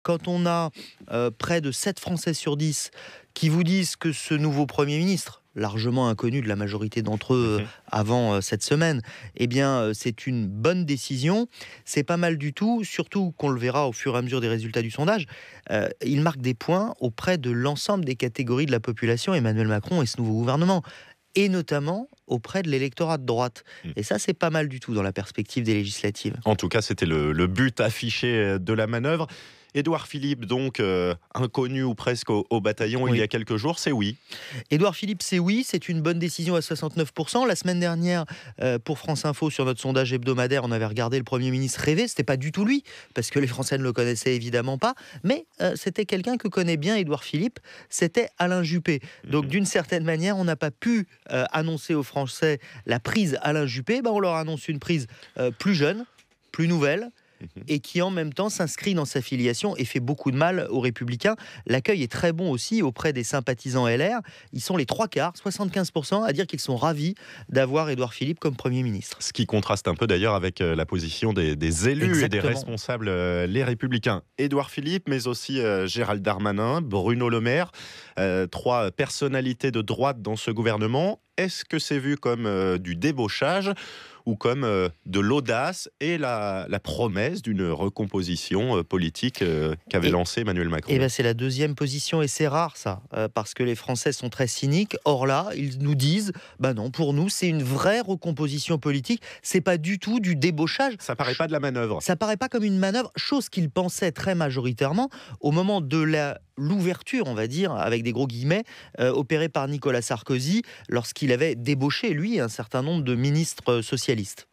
quand on a près de 7 Français sur 10 qui vous disent que ce nouveau Premier ministre, largement inconnu de la majorité d'entre eux avant cette semaine, eh bien, c'est une bonne décision. C'est pas mal du tout, surtout qu'on le verra au fur et à mesure des résultats du sondage. Il marque des points auprès de l'ensemble des catégories de la population, Emmanuel Macron et ce nouveau gouvernement, et notamment auprès de l'électorat de droite. Et ça, c'est pas mal du tout dans la perspective des législatives. En tout cas, c'était le but affiché de la manœuvre. Édouard Philippe, donc inconnu ou presque au bataillon il y a quelques jours, c'est oui. Édouard Philippe, c'est oui, c'est une bonne décision à 69%. La semaine dernière, pour France Info, sur notre sondage hebdomadaire, on avait regardé le Premier ministre rêver. C'était pas du tout lui, parce que les Français ne le connaissaient évidemment pas, mais c'était quelqu'un que connaît bien Édouard Philippe, c'était Alain Juppé. Donc d'une certaine manière, on n'a pas pu annoncer aux Français la prise Alain Juppé, on leur annonce une prise plus jeune, plus nouvelle, et qui en même temps s'inscrit dans sa filiation et fait beaucoup de mal aux Républicains. L'accueil est très bon aussi auprès des sympathisants LR. Ils sont les 3/4, 75%, à dire qu'ils sont ravis d'avoir Édouard Philippe comme Premier ministre. Ce qui contraste un peu d'ailleurs avec la position des élus et des responsables, les Républicains. Édouard Philippe, mais aussi Gérald Darmanin, Bruno Le Maire, 3 personnalités de droite dans ce gouvernement. Est-ce que c'est vu comme du débauchage ou comme de l'audace et la promesse d'une recomposition politique qu'avait lancée Emmanuel Macron? C'est la deuxième position et c'est rare ça, parce que les Français sont très cyniques. Or là, ils nous disent, non, pour nous, c'est une vraie recomposition politique. C'est pas du tout du débauchage. Ça paraît pas de la manœuvre. Ça paraît pas comme une manœuvre, chose qu'ils pensaient très majoritairement au moment de l'ouverture, on va dire, avec des gros guillemets, opérée par Nicolas Sarkozy lorsqu'il avait débauché, lui, un certain nombre de ministres socialistes.